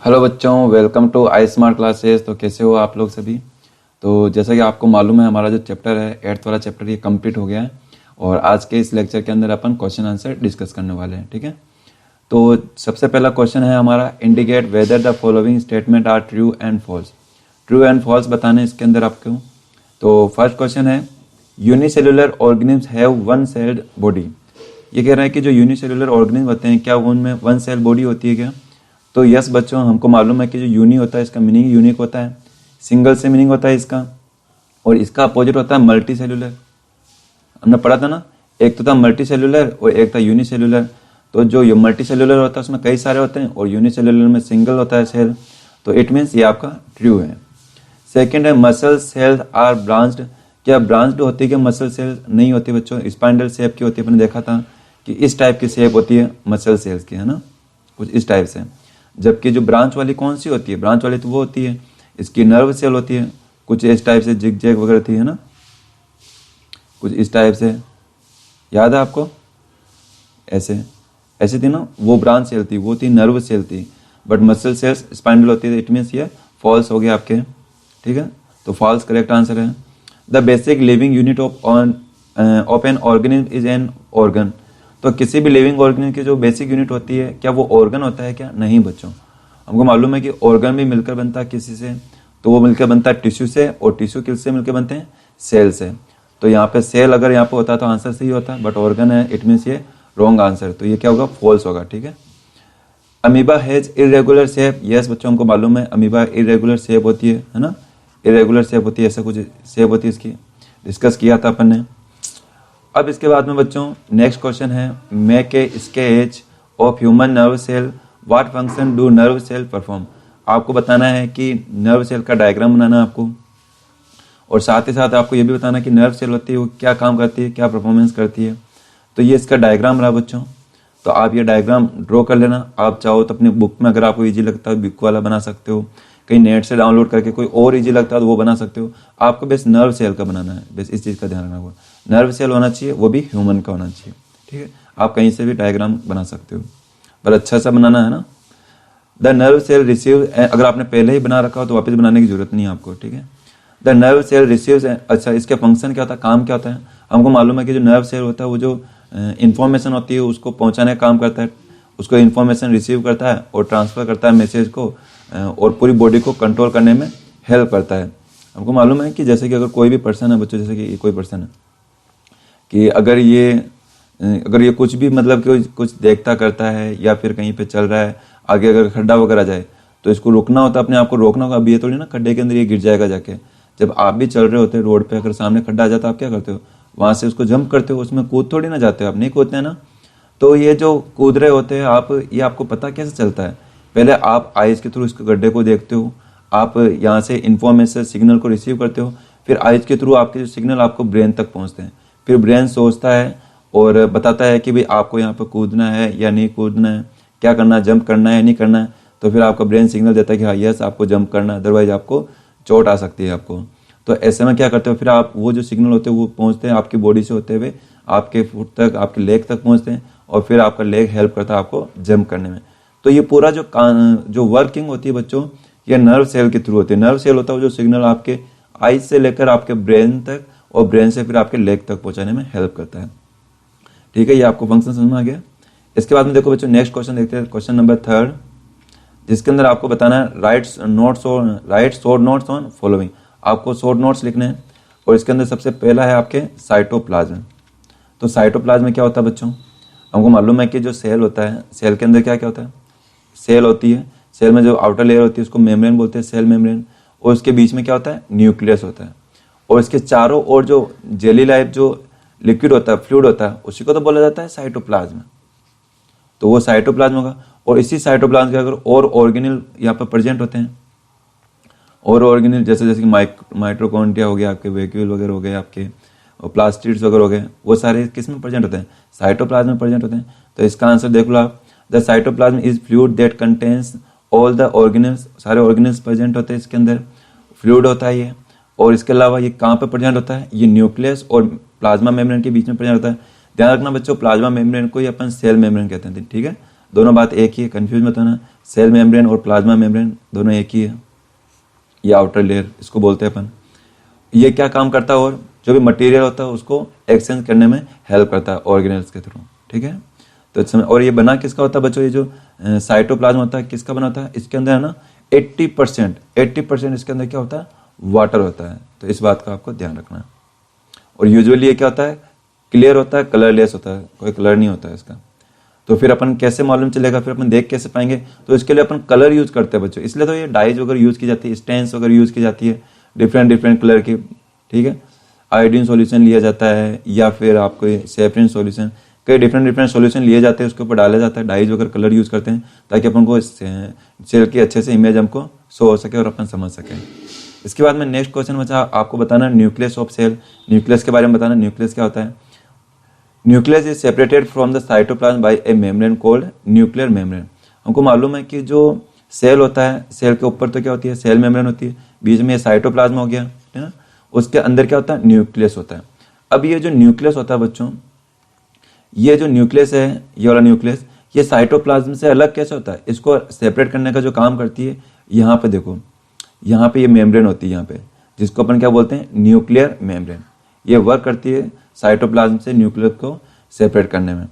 Hello बच्चों, welcome to I smart classes. तो कैसे हो आप लोग सभी। तो जैसा कि आपको मालूम है, हमारा जो चैप्टर है 8th वाला चैप्टर ये कंप्लीट हो गया है और आज के इस लेक्चर के अंदर अपन क्वेश्चन आंसर डिस्कस करने वाले हैं। ठीक है, तो सबसे पहला क्वेश्चन है हमारा, indicate whether the following statement are true and false. True and false बताने इसके अंदर आपको। तो फर्स्ट क्वेश्चन है, unicellular organisms have one celled body. ये कह रहा है कि जो यूनिसेलुलर ऑर्गेनिज्म होते हैं क्या उनमें वन सेल बॉडी होती है क्या। तो यस बच्चों, हमको मालूम है कि जो यूनी होता है इसका मीनिंग यूनिक होता है, सिंगल से मीनिंग होता है इसका, और इसका अपोजिट होता है मल्टी सेलुलर। हमने पढ़ा था ना, एक तो था मल्टी सेलुलर और एक था यूनिसेलुलर। तो जो ये मल्टी सेलुलर होता है उसमें कई सारे होते हैं और यूनिसेलुलर में सिंगल होता है सेल। तो इट मीन्स ये आपका ट्रू है। सेकेंड है, मसल सेल्स आर ब्रांच्ड। क्या ब्रांच्ड होती है कि मसल सेल्स नहीं होती बच्चों, स्पाइंडल शेप की होती है। अपने देखा था कि इस टाइप की शेप होती है मसल सेल्स की, है ना, कुछ इस टाइप से। जबकि जो ब्रांच वाली कौन सी होती है, ब्रांच वाली तो वो होती है इसकी नर्व सेल होती है, कुछ इस टाइप से जिग जैग वगैरह थी, है ना, कुछ इस टाइप से। याद है आपको, ऐसे ऐसे थी ना, वो ब्रांच सेल थी, वो थी नर्व सेल थी। बट मसल सेल्स स्पाइंडल होती है। इट मीन्स ये फॉल्स हो गया आपके। ठीक है, तो फॉल्स करेक्ट आंसर है। The basic living unit of an organism is an organ. तो किसी भी लिविंग ऑर्गेनिज्म की जो बेसिक यूनिट होती है क्या वो ऑर्गन होता है क्या? नहीं बच्चों, हमको मालूम है कि ऑर्गन भी मिलकर बनता है किसी से, तो वो मिलकर बनता है टिश्यू से, और टिश्यू किससे मिलकर बनते हैं? सेल से। तो यहाँ पे सेल अगर यहाँ पे होता तो आंसर सही होता, बट ऑर्गन है, इट मीन्स ये रॉन्ग आंसर। तो ये क्या होगा? फॉल्स होगा। ठीक है, amoeba has irregular shape. Yes बच्चों, हमको मालूम है अमीबा इरेगुलर शेप होती है ना, इरेगुलर शेप होती है, ऐसा कुछ शेप होती है इसकी, डिस्कस किया था अपन ने। अब इसके बाद में बच्चों नेक्स्ट क्वेश्चन है, make a sketch of human nerve cell, what function do nerve cell perform. आपको बताना है कि नर्व सेल का डायग्राम बनाना है आपको, और साथ ही साथ आपको ये भी बताना कि नर्व सेल होती है वो क्या काम करती है, क्या परफॉर्मेंस करती है। तो ये इसका डायग्राम रहा बच्चों, तो आप ये डायग्राम ड्रॉ कर लेना। आप चाहो तो अपनी बुक में, अगर आपको इजी लगता है बुक वाला बना सकते हो, कहीं नेट से डाउनलोड करके कोई और इजी लगता है तो वो बना सकते हो। आपको बस नर्व सेल का बनाना है, बस इस चीज़ का ध्यान रखना होगा। नर्व सेल होना चाहिए, वो भी ह्यूमन का होना चाहिए। ठीक है, आप कहीं से भी डायग्राम बना सकते हो, पर अच्छा सा बनाना है ना। द नर्व सेल रिसीव, अगर आपने पहले ही बना रखा हो तो वापस बनाने की जरूरत नहीं है आपको। ठीक है, द नर्व सेल रिसीव्स, अच्छा इसके फंक्शन क्या होता है, काम क्या होता है। हमको मालूम है कि जो नर्व सेल होता है वो जो इंफॉर्मेशन होती है उसको पहुंचाने का काम करता है, उसको इंफॉर्मेशन रिसीव करता है और ट्रांसफर करता है मैसेज को, और पूरी बॉडी को कंट्रोल करने में हेल्प करता है। हमको मालूम है कि जैसे कि अगर कोई भी पर्सन है बच्चों, जैसे कि कोई पर्सन है कि अगर ये कुछ भी मतलब कि कुछ देखता करता है या फिर कहीं पे चल रहा है, आगे अगर खड्डा वगैरह जाए तो इसको रोकना होता है, अपने आप को रोकना होगा। अब ये थोड़ी ना खड्डे के अंदर ये गिर जाएगा जाके। जब आप भी चल रहे होते हैं रोड पे, अगर सामने खड्डा आ जाता है आप क्या करते हो? वहां से उसको जंप करते हो, उसमें कूद थोड़ी ना जाते हो, आप नहीं कूदते हैं ना। तो ये जो कूद रहे होते हैं आप, ये आपको पता कैसे चलता है? पहले आप आइज के थ्रू इसके गड्ढे को देखते हो, आप यहाँ से इंफॉर्मेशन सिग्नल को रिसीव करते हो, फिर आइज के थ्रू आपके जो सिग्नल आपको ब्रेन तक पहुँचते हैं, फिर ब्रेन सोचता है और बताता है कि भाई आपको यहाँ पर कूदना है या नहीं कूदना है, क्या करना है, जंप करना है या नहीं करना है। तो फिर आपका ब्रेन सिग्नल देता है कि हाँ यस आपको जंप करना है, अदरवाइज आपको चोट आ सकती है आपको। तो ऐसे में क्या करते हो, फिर आप वो जो सिग्नल होते हैं वो पहुंचते हैं आपकी बॉडी से होते हुए आपके फुट तक, आपके लेग तक पहुंचते हैं, और फिर आपका लेग हेल्प करता है आपको जंप करने में। तो ये पूरा जो वर्किंग होती है बच्चों, ये नर्व सेल के थ्रू होती है। नर्व सेल होता है जो सिग्नल आपके आइज से लेकर आपके ब्रेन तक, और ब्रेन से फिर आपके लेग तक पहुंचाने में हेल्प करता है। ठीक है, ये आपको फंक्शन समझ में आ गया। इसके बाद में देखो बच्चों नेक्स्ट क्वेश्चन देखते हैं, क्वेश्चन नंबर 3, जिसके अंदर आपको बताना है right short notes on following. आपको शॉर्ट नोट्स लिखने हैं, और इसके अंदर सबसे पहला है आपके साइटोप्लाज्म। तो साइटोप्लाज्म में क्या होता है बच्चों? हमको मालूम है कि जो सेल होता है, सेल के अंदर क्या क्या होता है? सेल होती है, सेल में जो आउटर लेयर होती है उसको मेम्ब्रेन बोलते हैं, सेल मेम्ब्रेन। और उसके बीच में क्या होता है? न्यूक्लियस होता है। और इसके चारों ओर जो जेली लाइफ जो लिक्विड होता है, फ्लूइड होता है, उसी को तो बोला जाता है साइटोप्लाज्म। तो वो साइटोप्लाज्म होगा। और इसी साइटोप्लाज्म के अगर और ऑर्गेनल यहाँ पर प्रेजेंट होते हैं, और ऑर्गेनल जैसे जैसे कि माइटोकॉन्ड्रिया हो गया, आपके वैक्यूल वगैरह हो गए, आपके और प्लास्टिड्स वगैरह हो गए, वो सारे किस में प्रेजेंट होते हैं? साइटोप्लाज्म में प्रेजेंट होते हैं। तो इसका आंसर देख लो आप, the cytoplasm is fluid that contains all the organelles. सारे ऑर्गेनल्स प्रेजेंट होते हैं इसके अंदर, फ्लूइड होता है ये। और इसके अलावा ये कहाँ पर प्रेजेंट होता है? ये न्यूक्लियस और प्लाज्मा मेम्ब्रेन के बीच में प्रेजेंट होता है। ध्यान रखना बच्चों, प्लाज्मा मेम्ब्रेन को ही अपन सेल मेम्ब्रेन कहते हैं। ठीक है, दोनों बात एक ही है, कंफ्यूज मत होना। सेल मेम्ब्रेन और प्लाज्मा मेम्ब्रेन दोनों एक ही है। ये आउटर लेयर इसको बोलते हैं अपन। ये क्या काम करता है, और जो भी मटेरियल होता है उसको एक्सचेंज करने में हेल्प करता है ऑर्गेनेल्स के थ्रू, ठीक है। तो इस समय, और ये बना किसका होता है बच्चों, ये जो साइटोप्लाज्म होता है किसका बना होता है, इसके अंदर है ना 80% इसके अंदर क्या होता है, वाटर होता है। तो इस बात का आपको ध्यान रखना है। और यूजुअली ये क्या होता है, क्लियर होता है, कलरलेस होता है, कोई कलर नहीं होता है इसका। तो फिर अपन कैसे मालूम चलेगा, फिर अपन देख कैसे पाएंगे, तो इसके लिए अपन कलर यूज करते हैं बच्चों। इसलिए तो ये डाइज वगैरह यूज की जाती है, स्टेंस वगैरह यूज की जाती है, डिफरेंट कलर की, ठीक है। आयोडीन सॉल्यूशन लिया जाता है, या फिर आपको सेफ्रिन सॉल्यूशन, कई डिफरेंट सॉल्यूशन लिए जाते हैं, उसके ऊपर डाला जाता है, डाइज वगैरह कलर यूज करते हैं, ताकि अपन को सेल की अच्छे से इमेज हमको शो हो सके और अपन समझ सकें। इसके बाद में नेक्स्ट क्वेश्चन बचा आपको बताना न्यूक्लियस ऑफ सेल। न्यूक्लियस के बारे में बताना, न्यूक्लियस क्या होता है। Nucleus is separated from the cytoplasm by a membrane called nuclear membrane. हमको मालूम है कि जो सेल होता है, सेल के ऊपर तो क्या होती है, सेल मेम्ब्रेन होती है, बीच में साइटोप्लाज्म हो गया, है ना, उसके अंदर क्या होता है, न्यूक्लियस होता है। अब ये जो न्यूक्लियस होता है बच्चों, ये जो न्यूक्लियस है, ये वाला न्यूक्लियस, ये साइटोप्लाज्म से अलग कैसे होता है, इसको सेपरेट करने का जो काम करती है, यहाँ पे देखो, यहाँ पे ये मेम्ब्रेन होती है, यहाँ पे, जिसको अपन क्या बोलते हैं, न्यूक्लियर मेम्ब्रेन। ये वर्क करती है साइटोप्लाज्म से न्यूक्लियस को सेपरेट करने में।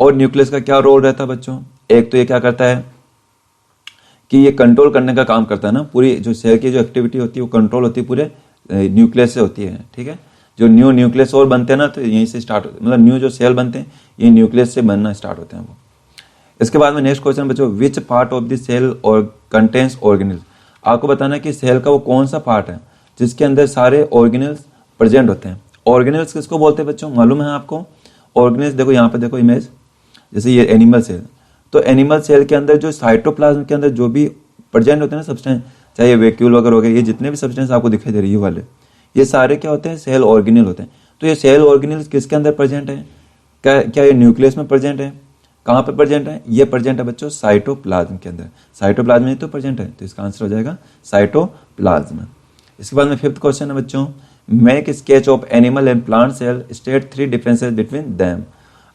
और न्यूक्लियस का क्या रोल रहता है बच्चों, एक तो ये क्या करता है कि ये कंट्रोल करने का काम करता है ना, पूरी जो सेल की जो एक्टिविटी होती है वो कंट्रोल होती है पूरे न्यूक्लियस से होती है, ठीक है। जो न्यू न्यूक्लियस और बनते हैं ना, तो यहीं से स्टार्ट, मतलब न्यू जो सेल बनते हैं ये न्यूक्लियस से बनना स्टार्ट होते हैं वो। इसके बाद में नेक्स्ट क्वेश्चन बच्चों, which part of the cell और कंटेन्स ऑर्गेनेल्स। आपको बताना है कि सेल का वो कौन सा पार्ट है जिसके अंदर सारे ऑर्गेनेल्स प्रेजेंट होते हैं। ऑर्गेनेल्स किसको बोलते हैं बच्चों, मालूम है आपको। ऑर्गेनेल्स देखो यहाँ पे देखो इमेज, जैसे ये एनिमल सेल, तो एनिमल सेल के अंदर जो साइटोप्लाज्म के अंदर जो भी प्रेजेंट होते हैं ना सब्सटेंस, चाहे ये वैक्यूल वगैरह हो गए, ये जितने भी सब्सटेंस आपको दिखाई दे रही है वाले, ये सारे क्या होते हैं, सेल ऑर्गेनेल होते हैं। तो ये सेल ऑर्गेनेल्स किसके अंदर प्रेजेंट है, क्या ये न्यूक्लियस में प्रेजेंट है, कहाँ पे प्रेजेंट है, ये प्रेजेंट है बच्चों साइटोप्लाज्म के अंदर। साइटोप्लाज्म में तो प्रेजेंट है, तो इसका आंसर हो जाएगा साइटोप्लाज्म। इसके बाद में फिफ्थ क्वेश्चन है बच्चों, make sketch of animal and plant cell, state 3 differences between them.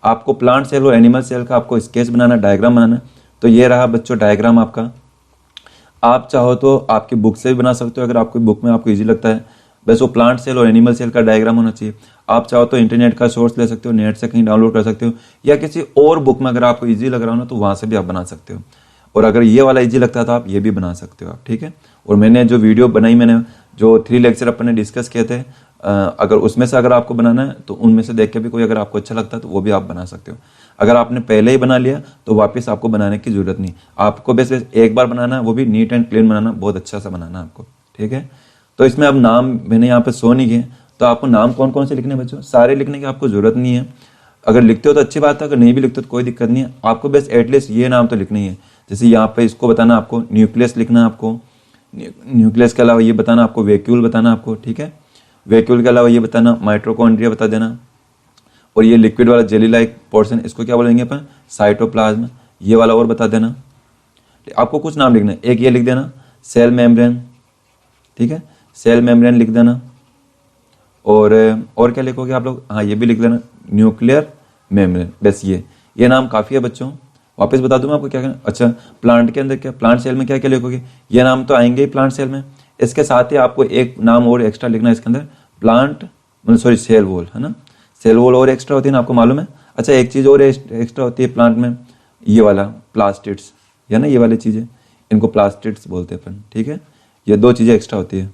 आपको प्लांट सेल और एनिमल सेल का आपको स्केच बनाना, डायग्राम बनाना। तो ये रहा बच्चों डायग्राम आपका। आप चाहो तो आपकी बुक से भी बना सकते हो, अगर आपकी बुक में आपको इजी लगता है। बस वो प्लांट सेल और एनिमल सेल का डायग्राम होना चाहिए। आप चाहो तो इंटरनेट का सोर्स ले सकते हो, नेट से कहीं डाउनलोड कर सकते हो, या किसी और बुक में अगर आपको इजी लग रहा हो ना तो वहाँ से भी आप बना सकते हो। और अगर ये वाला इजी लगता है तो आप ये भी बना सकते हो आप, ठीक है। और मैंने जो वीडियो बनाई, मैंने जो 3 लेक्चर अपन ने डिस्कस किए थे, अगर उसमें से अगर आपको बनाना है तो उनमें से देख के भी कोई अगर आपको अच्छा लगता है तो वो भी आप बना सकते हो। अगर आपने पहले ही बना लिया तो वापस आपको बनाने की जरूरत नहीं, आपको बस एक बार बनाना है, वो भी नीट एंड क्लीन बनाना, बहुत अच्छा सा बनाना आपको, ठीक है। तो इसमें अब नाम मैंने यहाँ पे शो नहीं किए, तो आपको नाम कौन कौन से लिखने हैं बच्चों, सारे लिखने की आपको जरूरत नहीं है। अगर लिखते हो तो अच्छी बात है, अगर नहीं भी लिखते हो तो कोई दिक्कत नहीं है। आपको बस एटलीस्ट ये नाम तो लिखना ही है। जैसे यहाँ पे इसको बताना आपको न्यूक्लियस लिखना है आपको, न्यूक्लियस के अलावा ये बताना आपको वैक्यूल बताना आपको, ठीक है। वैक्यूल के अलावा ये बताना माइटोकॉन्ड्रिया बता देना। और ये लिक्विड वाला जेली लाइक पोर्शन, इसको क्या बोलेंगे अपन, साइटोप्लाज्म। ये वाला और बता देना। आपको कुछ नाम लिखना है, एक ये लिख देना सेल मेम्ब्रेन, ठीक है, सेल मेम्ब्रेन लिख देना। और क्या लिखोगे आप लोग, हाँ ये भी लिख देना न्यूक्लियर मेम्ब्रेन। बस ये नाम काफ़ी है बच्चों। वापस बता दूं मैं आपको क्या करना। अच्छा, प्लांट के अंदर क्या, प्लांट सेल में क्या क्या लिखोगे, ये नाम तो आएंगे ही प्लांट सेल में। इसके साथ ही आपको एक नाम और एक्स्ट्रा लिखना है इसके अंदर, प्लांट मतलब सॉरी सेल वॉल, है ना। सेल वॉल और एक्स्ट्रा होती है ना, आपको मालूम है। अच्छा, एक चीज़ और एक्स्ट्रा होती है प्लांट में, ये वाला प्लास्टिड्स, है ना, ये वाली चीज़ें, इनको प्लास्टिड्स बोलते हैं अपन, ठीक है। ये 2 चीज़ें एक्स्ट्रा होती है,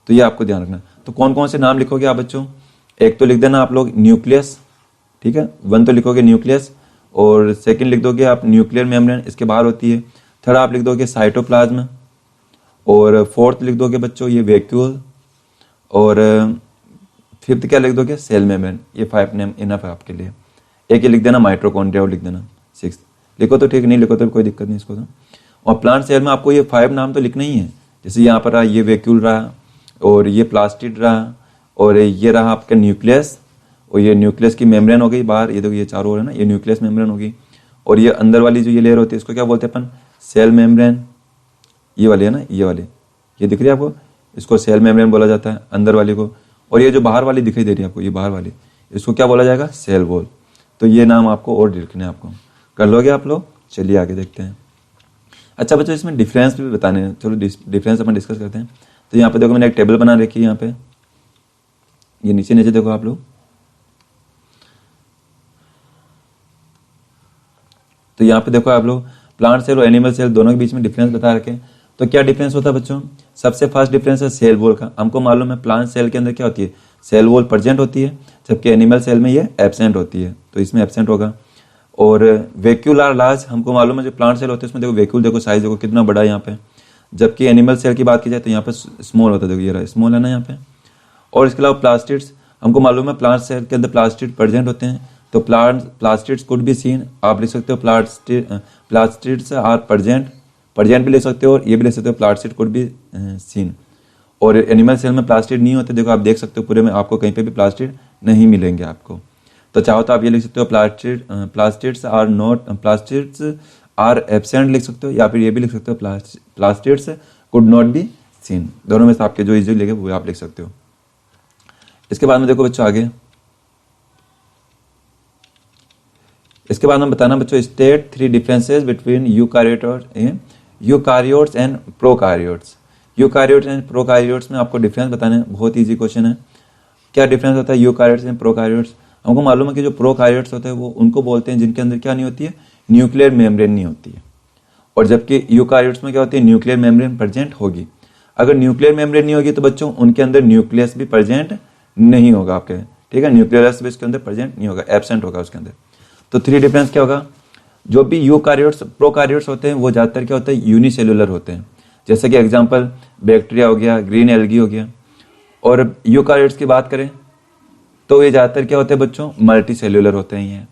तो ये आपको ध्यान रखना। तो कौन कौन से नाम लिखोगे आप बच्चों, एक तो लिख देना आप लोग न्यूक्लियस, ठीक है, 1 तो लिखोगे न्यूक्लियस, और सेकंड लिख दोगे आप न्यूक्लियर मेम्ब्रेन, इसके बाहर होती है। थर्ड आप लिख दोगे साइटोप्लाज्म, और फोर्थ लिख दोगे बच्चों ये वैक्यूल, और फिफ्थ क्या लिख दोगे, सेल मेम्ब्रेन। ये 5 नेम इनफ है आपके लिए। एक ये लिख देना माइटोकॉन्ड्रिया और लिख देना 6 लिखो तो ठीक, नहीं लिखो तो कोई दिक्कत नहीं इसको तो। और प्लांट सेल में आपको ये 5 नाम तो लिखना ही है। जैसे यहाँ पर रहा ये वैक्यूल रहा, और ये प्लास्टिड रहा, और ये रहा आपका न्यूक्लियस, और ये न्यूक्लियस की मेम्ब्रेन हो गई बाहर, ये देखो ये चारों है ना, ये न्यूक्लियस मेम्ब्रेन होगी। और ये अंदर वाली जो ये लेयर होती है इसको क्या बोलते हैं अपन, सेल मेम्ब्रेन। ये वाली है ना, ये वाली, ये दिख रही है आपको, इसको सेल मेम्ब्रेन बोला जाता है अंदर वाली को। और ये जो बाहर वाली दिखाई दे रही है आपको, ये बाहर वाली, इसको क्या बोला जाएगा, सेल वॉल। तो ये नाम आपको और लिखने हैं, आपको कर लोगे आप लोग। चलिए आगे देखते हैं। अच्छा बच्चों, इसमें डिफरेंस भी बताने हैं, चलो डिफरेंस अपन डिस्कस करते हैं। तो यहाँ पे देखो मैंने एक टेबल बना रखी है, यहाँ पे ये नीचे नीचे देखो आप लोग। तो यहाँ पे देखो आप लोग प्लांट सेल और एनिमल सेल दोनों के बीच में डिफरेंस बता रखे। तो क्या डिफरेंस होता है बच्चों? सबसे फर्स्ट डिफरेंस है सेल वॉल का। हमको मालूम है प्लांट सेल के अंदर क्या होती है, सेल वॉल प्रेजेंट होती है, जबकि एनिमल सेल में ये एब्सेंट होती है, तो इसमें एब्सेंट होगा। और वैक्यूल आर लार्ज, हमको मालूम है जो प्लांट सेल होते हैं उसमें देखो वैक्यूल देखो साइज देखो कितना बड़ा है यहाँ पे, जबकि एनिमल सेल की बात की जाए तो यहाँ पे स्मॉल होता है, देखो ये रहा स्मॉल है ना यहाँ पे। और इसके अलावा प्लास्टिड्स, हमको मालूम है प्लांट सेल के अंदर प्लास्टिड प्रेजेंट होते हैं, तो प्लास्टिड्स कुड बी सीन, आप लिख सकते हो प्लास्टिड्स आर प्रेजेंट भी ले सकते हो, और ये भी ले सकते हो प्लास्टिड कुड बी सीन। और एनिमल सेल में प्लास्टिड नहीं होते, देखो आप देख सकते हो पूरे में आपको कहीं पे भी प्लास्टिड नहीं मिलेंगे आपको। तो चाहो तो आप ये लिख सकते हो प्लास्टिड्स आर एब्सेंट लिख सकते हो, या फिर ये भी लिख सकते हो plastids could not be seen. दोनों में से आपके जो इजी लगे वो आप लिख सकते हो। इसके बाद में देखो बच्चों आगे, इसके बाद में बताना बच्चों state 3 differences between eukaryotes and prokaryotes. Eukaryotes and prokaryotes में आपको डिफरेंस बताना है, बहुत इजी क्वेश्चन है। क्या डिफरेंस होता है यूकारियोट्स एंड प्रोकारियोट्स? हमको मालूम है कि जो प्रोकारियोट्स होते हैं वो उनको बोलते हैं जिनके अंदर क्या नहीं होती है, न्यूक्लियर मेम्ब्रेन नहीं होती है। और जबकि यूकारियोट्स में क्या होती है, न्यूक्लियर मेम्ब्रेन प्रेजेंट होगी। अगर न्यूक्लियर मेम्ब्रेन नहीं होगी तो बच्चों उनके अंदर न्यूक्लियस भी प्रेजेंट नहीं होगा आपके, ठीक है, न्यूक्लियस भी इसके अंदर प्रेजेंट नहीं होगा, एब्सेंट होगा उसके अंदर। तो 3 डिफरेंस क्या होगा, जो भी यूकारियोट्स प्रोकारियोट्स होते हैं वो ज़्यादातर क्या होता है, यूनिसेलुलर होते हैं। जैसे कि एग्जांपल बैक्टीरिया हो गया, ग्रीन एल्गी हो गया। और यूकारियोट्स की बात करें तो ये ज़्यादातर क्या होते हैं बच्चों, मल्टी सेल्यूलर होते हैं ये।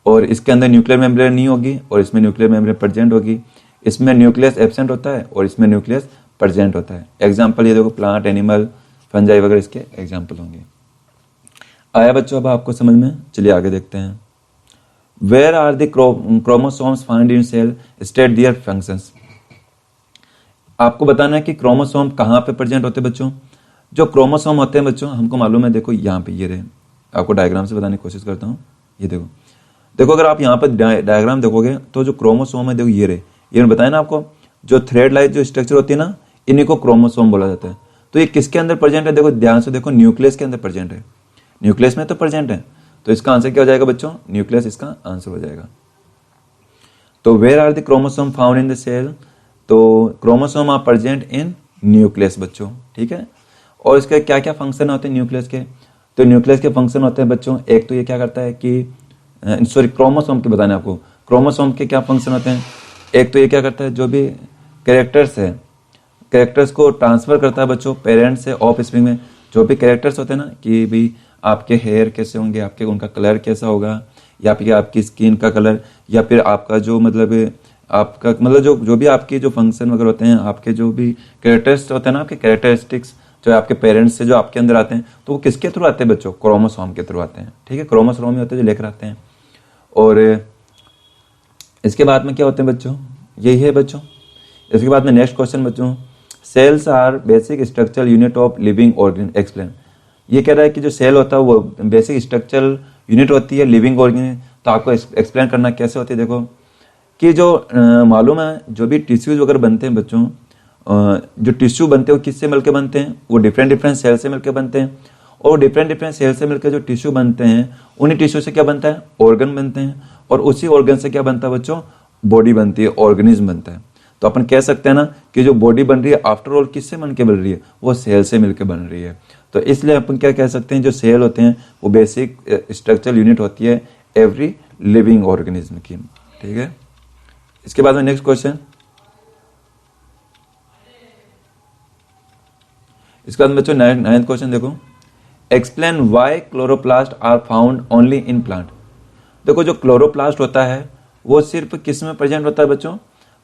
और इसके अंदर न्यूक्लियर मेम्ब्रेन नहीं होगी और इसमें न्यूक्लियर मेम्ब्रेन प्रेजेंट होगी। इसमें न्यूक्लियस एब्सेंट होता है और इसमें न्यूक्लियस प्रेजेंट होता है। एग्जाम्पल ये देखो प्लांट, एनिमल, फंजाई वगैरह इसके एग्जाम्पल होंगे। आया बच्चों अब आपको समझ में? चलिए आगे देखते हैं। Where are the chromosomes found in cell, state their functions. आपको बताना है कि क्रोमोसोम कहाँ पे प्रेजेंट होते हैं बच्चों। जो क्रोमोसोम होते हैं बच्चों हमको मालूम है, देखो यहाँ पे ये रहे, आपको डायग्राम से बताने की कोशिश करता हूँ। ये देखो, देखो अगर आप यहाँ पर डायग्राम देखोगे तो जो क्रोमोसोम है देखो ये रहे, ये बताया ना आपको, जो थ्रेड लाइक जो स्ट्रक्चर होती है ना, इन्हीं को क्रोमोसोम बोला जाता है। तो ये किसके अंदर प्रेजेंट है, देखो ध्यान से देखो, न्यूक्लियस के अंदर प्रेजेंट है। न्यूक्लियस में तो प्रेजेंट है, तो इसका आंसर क्या हो जाएगा बच्चों, न्यूक्लियस इसका आंसर हो जाएगा। तो where are the chromosome found in the cell, तो chromosome are present in nucleus बच्चों, ठीक है। और इसके क्या क्या फंक्शन होते हैं न्यूक्लियस के, तो न्यूक्लियस के फंक्शन होते हैं बच्चों, एक तो ये क्या करता है कि क्रोमोसोम के बताने आपको, क्रोमोसोम के क्या फंक्शन होते हैं। एक तो ये क्या करता है, जो भी कैरेक्टर्स है, कैरेक्टर्स को ट्रांसफर करता है बच्चों पेरेंट्स से ऑफ स्प्रिंग में। जो भी कैरेक्टर्स होते हैं ना, कि भी आपके हेयर कैसे होंगे, आपके उनका कलर कैसा होगा, या फिर आपकी स्किन का कलर, या फिर आपका जो मतलब आपका मतलब जो भी आपके जो फंक्शन वगैरह होते हैं, आपके जो भी कैरेक्टर्स होते हैं ना, आपके कैरेक्टरिस्टिक्स जो आपके पेरेंट्स से जो आपके अंदर आते हैं, तो वो किसके थ्रू आते हैं बच्चों, क्रोमोसोम के थ्रू आते हैं, ठीक है। क्रोमोसोम ही होते हैं जो लेकर आते हैं। और इसके बाद में क्या होते हैं बच्चों, यही है बच्चों। इसके बाद में नेक्स्ट क्वेश्चन बच्चों, cells are basic structural unit of living organ, explain. ये कह रहा है कि जो सेल होता है वो बेसिक स्ट्रक्चरल यूनिट होती है लिविंग ऑर्गेन, तो आपको एक्सप्लेन करना कैसे होती है। देखो कि जो मालूम है जो भी टिश्यूज वगैरह बनते हैं बच्चों, जो टिश्यू बनते हैं वो किससे मिलकर बनते हैं, वो डिफरेंट सेल से मिलकर बनते हैं। और डिफरेंट सेल से मिलकर जो टिश्यू बनते हैं, उन्हीं टिश्यू से क्या बनता है, ऑर्गन बनते हैं। और उसी ऑर्गन से क्या बनता है बच्चों, बॉडी बनती है, ऑर्गेनिज्म बनता है। तो अपन कह सकते हैं ना कि जो बॉडी बन रही है आफ्टर ऑल किससे बन के बन रही है, वो सेल से मिलकर बन रही है। तो इसलिए अपन क्या कह सकते हैं, जो सेल होते हैं वो बेसिक स्ट्रक्चरल यूनिट होती है एवरी लिविंग ऑर्गेनिज्म की, ठीक है। इसके बाद में नेक्स्ट क्वेश्चन, इसके बाद बच्चों 9th क्वेश्चन देखो, explain why chloroplast are found only in plant. देखो जो क्लोरोप्लास्ट होता है वो सिर्फ किस में प्रेजेंट होता है बच्चों,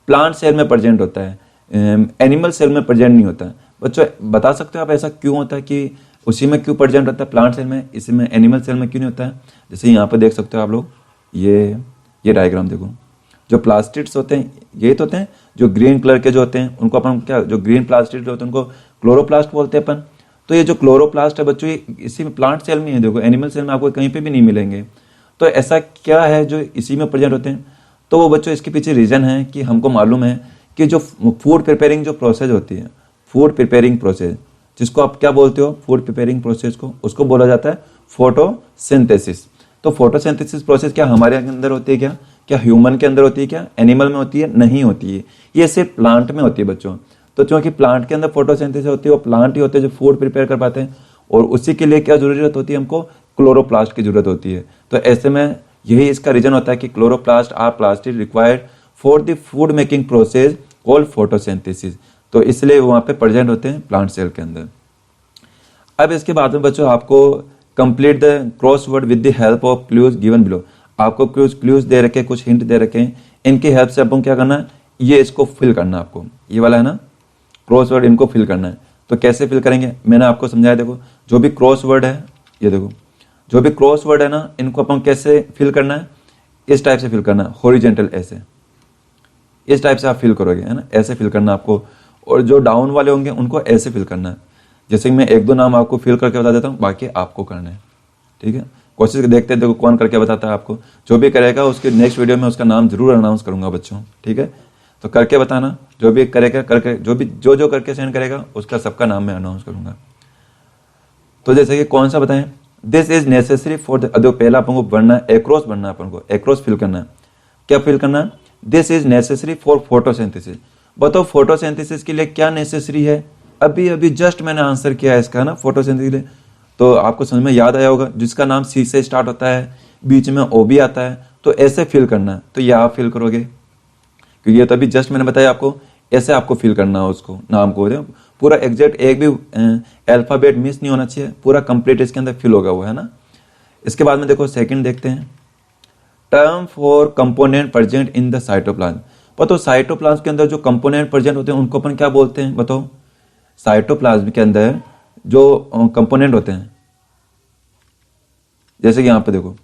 प्लांट सेल में प्रेजेंट होता है, एनिमल सेल में प्रेजेंट नहीं होता है। बच्चों बता सकते हो आप ऐसा क्यों होता है कि उसी में क्यों प्रेजेंट होता है प्लांट सेल में, इसी में एनिमल सेल में क्यों नहीं होता है। जैसे यहाँ पर देख सकते हो आप लोग, ये डायग्राम देखो, जो प्लास्टिड्स होते हैं ये तो होते हैं जो ग्रीन कलर के जो होते हैं, उनको अपन क्या, जो ग्रीन प्लास्टिड होते हैं उनको क्लोरोप्लास्ट बोलते हैं अपन। तो ये जो क्लोरोप्लास्ट है बच्चों, ये इसी में प्लांट सेल में है, देखो एनिमल सेल में आपको कहीं पे भी नहीं मिलेंगे। तो ऐसा क्या है जो इसी में प्रेजेंट होते हैं? तो वो बच्चों इसके पीछे रीजन है कि हमको मालूम है कि जो फूड प्रिपेयरिंग जो प्रोसेस होती है, फूड प्रिपेयरिंग प्रोसेस, जिसको आप क्या बोलते हो, फूड प्रिपेयरिंग प्रोसेस को, उसको बोला जाता है फोटोसिंथेसिस। तो फोटोसिंथेसिस प्रोसेस क्या हमारे अंदर होती है? क्या ह्यूमन के अंदर होती है? क्या एनिमल में होती है? नहीं होती है, ये सिर्फ प्लांट में होती है बच्चों। तो क्योंकि प्लांट के अंदर फोटोसिंथेसिस होती है, वो प्लांट ही होते हैं जो फूड प्रिपेयर कर पाते हैं, और उसी के लिए क्या जरूरत होती है? हमको क्लोरोप्लास्ट की जरूरत होती है। तो ऐसे में यही इसका रीजन होता है कि chloroplast are plastid required for the food making process called photosynthesis. तो इसलिए वहां पे प्रेजेंट होते हैं प्लांट सेल के अंदर। अब इसके बाद में बच्चों आपको complete the crossword with the help of clues given below. आपको क्लूज दे रखे, कुछ हिंट दे रखे हैं, इनकी हेल्प से आपको क्या करना है? ये इसको फिल करना है आपको, ये वाला है ना क्रॉसवर्ड, इनको फिल करना है। तो कैसे फिल करेंगे मैंने आपको समझाया। देखो जो भी क्रॉसवर्ड है, ये देखो जो भी क्रॉसवर्ड है ना, इनको अपन कैसे फिल करना है? इस टाइप से फिल करना है, हॉरिजॉन्टल ऐसे, इस टाइप से आप फिल करोगे, है ना, ऐसे फिल करना आपको। और जो डाउन वाले होंगे उनको ऐसे फिल करना है। जैसे कि मैं एक दो नाम आपको फिल करके बता देता हूँ, बाकी आपको करना है, ठीक है। कोशिश देखते हैं, देखो कौन करके बताता है आपको। जो भी करेगा उसके नेक्स्ट वीडियो में उसका नाम जरूर अनाउंस करूंगा बच्चों, ठीक है। तो करके बताना, जो भी करेगा करके, जो करके सेंड करेगा उसका सबका नाम मैं अनाउंस करूंगा। तो जैसे कि कौन सा बताएं? This is necessary for the, पहला अपन को बढ़ना है, एक्रॉस बढ़ना है, अपन को एक्रॉस फिल करना है। क्या फिल करना है? This is necessary for photosynthesis. बताओ फोटोसिंथेसिस के लिए क्या नेसेसरी है? अभी अभी जस्ट मैंने आंसर किया है इसका ना, फोटोसिंथेसिस के लिए। तो आपको समझ में याद आया होगा, जिसका नाम सी से स्टार्ट होता है, बीच में ओ भी आता है, तो ऐसे फिल करना है। तो ये आप फिल करोगे, क्योंकि ये तो अभी जस्ट मैंने बताया आपको, ऐसे आपको फिल करना है उसको, नाम को पूरा एग्जैक्ट, एक भी अल्फाबेट मिस नहीं होना चाहिए, पूरा कंप्लीट इसके अंदर फिल होगा वो, है ना। इसके बाद में देखो सेकंड देखते हैं, term for component present in the cytoplasm. बताओ साइटोप्लाज्म के अंदर जो कंपोनेंट प्रेजेंट होते हैं उनको अपन क्या बोलते हैं? बताओ साइटोप्लाज्म के अंदर जो कंपोनेंट होते हैं, जैसे कि यहां पे देखो,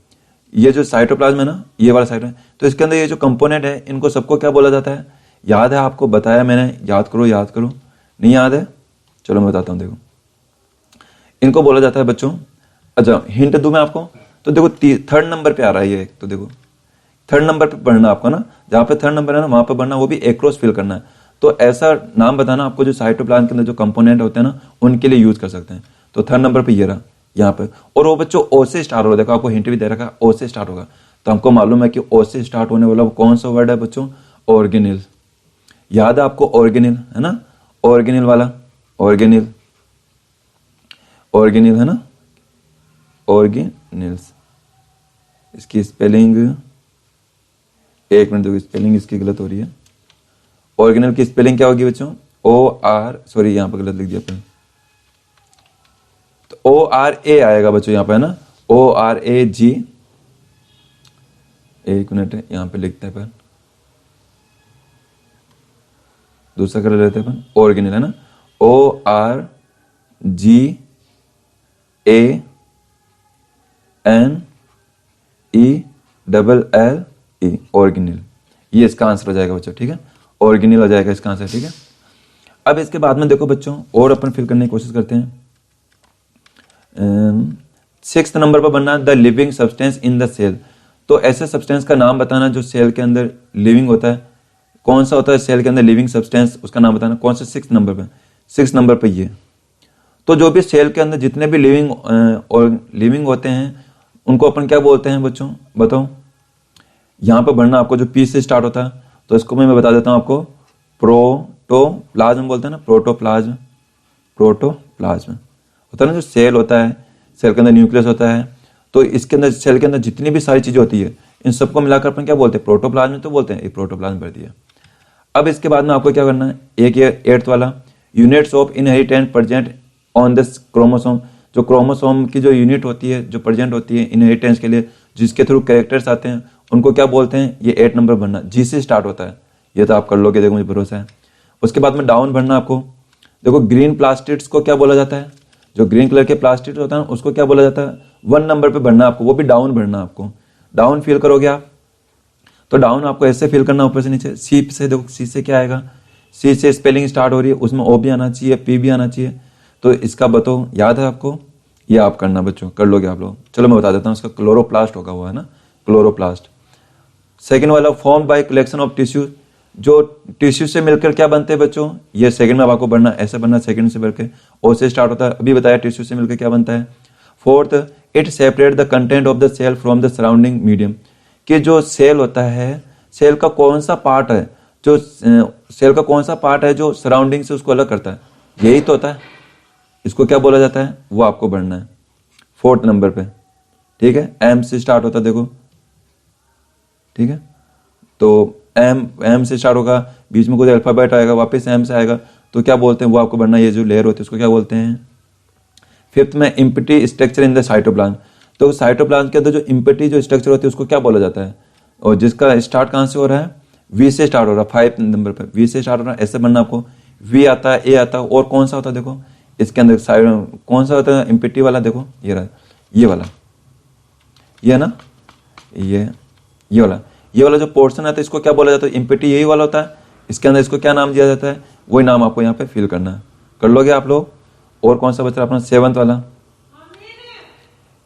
ये जो साइटोप्लाज्म है ना, ये वाला साइटो, तो इसके अंदर ये जो कंपोनेंट है, इनको सबको क्या बोला जाता है? याद है आपको, बताया मैंने, याद करो याद करो, नहीं याद है? चलो मैं बताता हूं, देखो इनको बोला जाता है बच्चों। अच्छा हिंट दूं मैं आपको, तो देखो थर्ड नंबर पे आ रहा है ये, तो देखो थर्ड नंबर पे पढ़ना आपको ना, जहां पे थर्ड नंबर है ना वहां पे पढ़ना, वो भी एक्रॉस फिल करना है। तो ऐसा नाम बताना आपको जो साइटोप्लाज्म के अंदर जो कंपोनेंट होते हैं ना, उनके लिए यूज कर सकते हैं। तो थर्ड नंबर पे ये रहा यहाँ पे, और वो बच्चों ओ से स्टार्ट हो, देखो आपको हिंट भी दे रखा है, ओ से स्टार्ट होगा। तो हमको मालूम है कि ओ से स्टार्ट होने वाला वो कौन सा वर्ड है बच्चों? ऑर्गेनिल। याद है आपको ऑर्गेनिल, है ना, ऑर्गेनिल वाला, ऑर्गेनिल, ऑर्गेनिल है ना, ऑर्गेनिल्स। इसकी स्पेलिंग, एक मिनट देखो, स्पेलिंग इसकी गलत हो रही है। ऑर्गेनिल की स्पेलिंग क्या होगी बच्चों? ओ आर, सॉरी यहां पर गलत लिख दिया अपन, तो ओ आर ए आएगा बच्चों यहां पे, है ना, ओ आर ए जी। एक मिनट है, यहां पे लिखते हैं अपन, दूसरा कलर लेते हैं अपन, ऑर्गेनिल है ना, O R G A N E double L E, organelle. ये इसका आंसर हो जाएगा बच्चों, ठीक है, ऑर्गेनिल हो जाएगा इसका आंसर, ठीक है। अब इसके बाद में देखो बच्चों, और अपन फिल करने की कोशिश करते हैं। 6th नंबर पर बनना, the living substance in the cell. तो ऐसे सब्सटेंस का नाम बताना जो सेल के अंदर लिविंग होता है। कौन सा होता है सेल के अंदर लिविंग सब्सटेंस, उसका नाम बताना। कौन सा? 6th नंबर पे, 6th नंबर पे ये। तो जो भी सेल के अंदर जितने भी लिविंग होते हैं उनको अपन क्या बोलते हैं बच्चों? बताओ। यहां पर बढ़ना आपको जो पी से स्टार्ट होता है, तो इसको मैं बता देता हूं आपको, प्रोटोप्लाज्म बोलते हैं ना, प्रोटोप्लाज्म, प्रोटोप्लाज्म होता है ना, जो सेल होता है, सेल के अंदर न्यूक्लियस होता है, तो इसके अंदर सेल के अंदर जितनी भी सारी चीजें होती है, इन सबको मिलाकर अपन क्या बोलते हैं? प्रोटोप्लाज्म। तो बोलते हैं, एक प्रोटोप्लाज्म भर दिया। अब इसके बाद में आपको क्या करना है, एक ये 8th वाला, units of inheritance present on the chromosome. जो क्रोमोसोम की जो यूनिट होती है, जो प्रेजेंट होती है इनहेरिटेंस के लिए, जिसके थ्रू कैरेक्टर्स आते हैं, उनको क्या बोलते हैं? ये 8 नंबर भरना, जी से स्टार्ट होता है, ये तो आप कर लोगे, देखो मुझे भरोसा है। उसके बाद में डाउन भरना आपको। देखो ग्रीन प्लास्टिड्स को क्या बोला जाता है? जो ग्रीन कलर के प्लास्टिड्स होता है उसको क्या बोला जाता है? 1 नंबर पे भरना आपको, वो भी डाउन भरना आपको। डाउन फिल करोगे आप, तो डाउन आपको ऐसे फिल करना ऊपर से नीचे। सी से, देखो सी से क्या आएगा? सी से स्पेलिंग स्टार्ट हो रही है, उसमें ओ भी आना चाहिए, पी भी आना चाहिए। तो इसका बताओ, याद है आपको? ये आप करना बच्चों, कर लोगे आप लोग। चलो मैं बता देता हूँ, इसका क्लोरोप्लास्ट होगा वो, है ना, क्लोरोप्लास्ट। सेकंड वाला form by collection of tissue, जो टिश्यू से मिलकर क्या बनते हैं बच्चों, ये सेकंड में आपको बनना, ऐसे बनना, सेकंड से बढ़ के ओ से स्टार्ट होता है, अभी बताया टिश्यू से मिलकर क्या बनता है। Fourth, it separate the content of the cell from the surrounding medium, कि जो सेल होता है, सेल का कौन सा पार्ट है, जो सेल का कौन सा पार्ट है जो सराउंडिंग से उसको अलग करता है, यही तो होता है, इसको क्या बोला जाता है, वो आपको बढ़ना है फोर्थ नंबर पे। ठीक है, एम से स्टार्ट होता है, देखो ठीक है, तो एम से स्टार्ट होगा, बीच में कुछ अल्फाबेट आएगा, वापस एम से आएगा, तो क्या बोलते हैं वो आपको बढ़ना है, ये जो लेयर होती है उसको क्या बोलते हैं। फिफ्थ में empty structure in the cytoplasm, तो साइटोप्लाज्म के अंदर जो इम्पिटी जो स्ट्रक्चर होती है उसको क्या बोला जाता है, और जिसका स्टार्ट कहाँ से हो रहा है, वी से स्टार्ट हो रहा है, 5 नंबर पे वी से स्टार्ट हो रहा है, ऐसे बनना आपको, वी आता है, ए आता है, और कौन सा होता है, देखो इसके अंदर साइड कौन सा होता है इम्पिटी वाला, देखो ये रहा, ये वाला, ये है ना, ये वाला जो पोर्शन आता है इसको क्या बोला जाता है, इम्पिटी यही वाला होता है, इसके अंदर इसको क्या नाम दिया जाता है, वही नाम आपको यहाँ पे फिल करना है, कर लोगे आप लोग। और कौन सा बचा अपना सेवंथ वाला,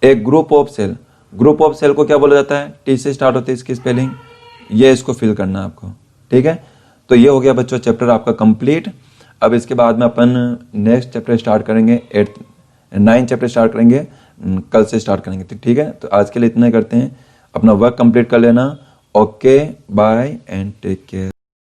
एक group of cell, group of cell को क्या बोला जाता है, टी से स्टार्ट होती है इसकी स्पेलिंग, ये इसको फिल करना है आपको। ठीक है, तो ये हो गया बच्चों चैप्टर आपका कंप्लीट। अब इसके बाद में अपन नेक्स्ट चैप्टर स्टार्ट करेंगे, 9 चैप्टर स्टार्ट करेंगे, कल से स्टार्ट करेंगे। ठीक है, तो आज के लिए इतना ही करते हैं, अपना वर्क कंप्लीट कर लेना। Okay, bye and take care.